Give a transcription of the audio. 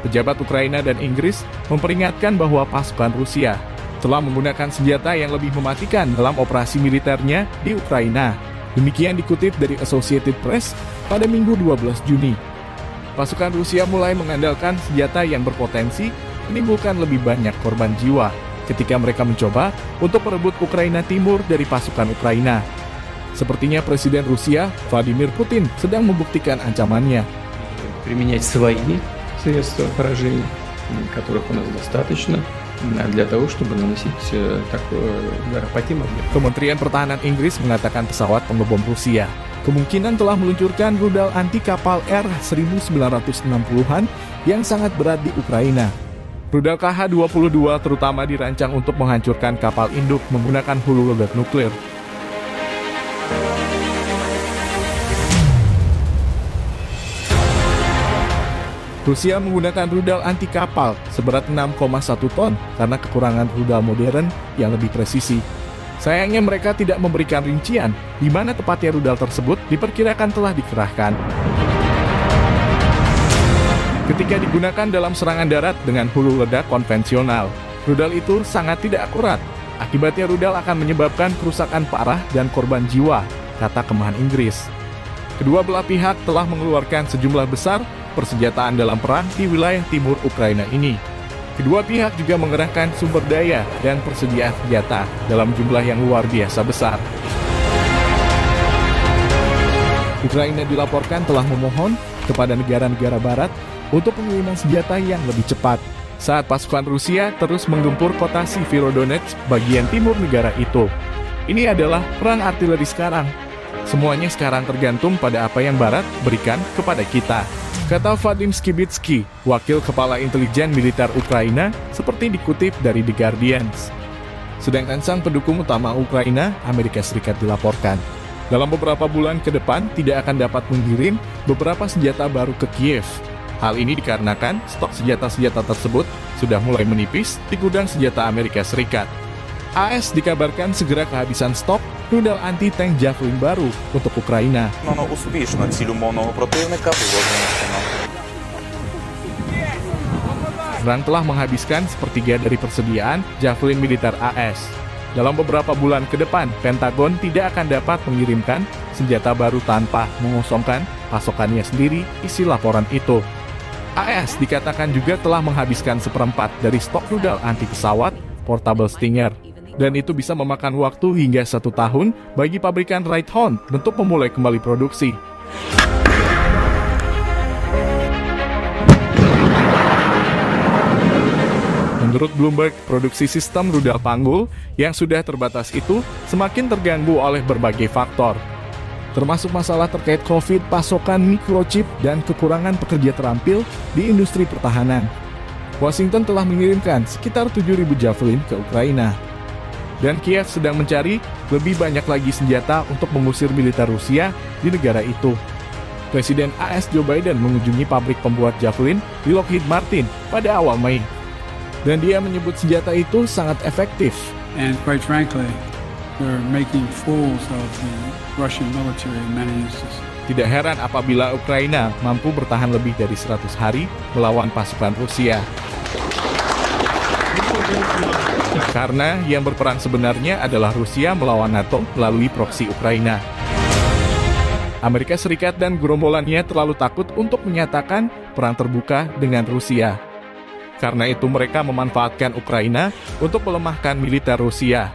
Pejabat Ukraina dan Inggris memperingatkan bahwa pasukan Rusia telah menggunakan senjata yang lebih mematikan dalam operasi militernya di Ukraina. Demikian dikutip dari Associated Press pada Minggu 12 Juni. Pasukan Rusia mulai mengandalkan senjata yang berpotensi menimbulkan lebih banyak korban jiwa ketika mereka mencoba untuk merebut Ukraina Timur dari pasukan Ukraina. Sepertinya Presiden Rusia, Vladimir Putin, sedang membuktikan ancamannya. Применять свои средства поражения, которых у нас достаточно, для того, чтобы наносить такой удар по тем объектам. Kementerian Pertahanan Inggris mengatakan pesawat pengebom Rusia kemungkinan telah meluncurkan rudal anti kapal R-1960-an yang sangat berat di Ukraina. Rudal KH-22 terutama dirancang untuk menghancurkan kapal induk menggunakan hulu ledak nuklir. Rusia menggunakan rudal anti kapal seberat 6,1 ton karena kekurangan rudal modern yang lebih presisi. Sayangnya mereka tidak memberikan rincian di mana tepatnya rudal tersebut diperkirakan telah dikerahkan. Ketika digunakan dalam serangan darat dengan hulu ledak konvensional, rudal itu sangat tidak akurat. Akibatnya rudal akan menyebabkan kerusakan parah dan korban jiwa, kata Kemhan Inggris. Kedua belah pihak telah mengeluarkan sejumlah besar persenjataan dalam perang di wilayah timur Ukraina ini. Kedua pihak juga mengerahkan sumber daya dan persediaan senjata dalam jumlah yang luar biasa besar. Ukraina dilaporkan telah memohon kepada negara-negara barat untuk pengiriman senjata yang lebih cepat saat pasukan Rusia terus menggempur kota Severodonetsk bagian timur negara itu. Ini adalah perang artileri sekarang. Semuanya sekarang tergantung pada apa yang barat berikan kepada kita, kata Vadim Skibitsky, wakil kepala intelijen militer Ukraina, seperti dikutip dari The Guardian. Sedangkan sang pendukung utama Ukraina, Amerika Serikat, dilaporkan dalam beberapa bulan ke depan tidak akan dapat mengirim beberapa senjata baru ke Kiev. Hal ini dikarenakan stok senjata-senjata tersebut sudah mulai menipis di gudang senjata Amerika Serikat. AS dikabarkan segera kehabisan stok rudal anti-tank Javelin baru untuk Ukraina. Perang telah menghabiskan sepertiga dari persediaan Javelin militer AS. Dalam beberapa bulan ke depan, Pentagon tidak akan dapat mengirimkan senjata baru tanpa mengosongkan pasokannya sendiri, isi laporan itu. AS dikatakan juga telah menghabiskan seperempat dari stok rudal anti-pesawat Portable Stinger. Dan itu bisa memakan waktu hingga 1 tahun bagi pabrikan Raytheon untuk memulai kembali produksi. Menurut Bloomberg, produksi sistem rudal panggul yang sudah terbatas itu semakin terganggu oleh berbagai faktor, termasuk masalah terkait COVID, pasokan microchip, dan kekurangan pekerja terampil di industri pertahanan. Washington telah mengirimkan sekitar 7.000 Javelin ke Ukraina. Dan Kiev sedang mencari lebih banyak lagi senjata untuk mengusir militer Rusia di negara itu. Presiden AS Joe Biden mengunjungi pabrik pembuat Javelin di Lockheed Martin pada awal Mei. Dan dia menyebut senjata itu sangat efektif. And quite frankly, we're making fools of the Russian military in many instances. Tidak heran apabila Ukraina mampu bertahan lebih dari 100 hari melawan pasukan Rusia. Karena yang berperang sebenarnya adalah Rusia melawan NATO melalui proksi Ukraina. Amerika Serikat dan gerombolannya terlalu takut untuk menyatakan perang terbuka dengan Rusia. Karena itu mereka memanfaatkan Ukraina untuk melemahkan militer Rusia.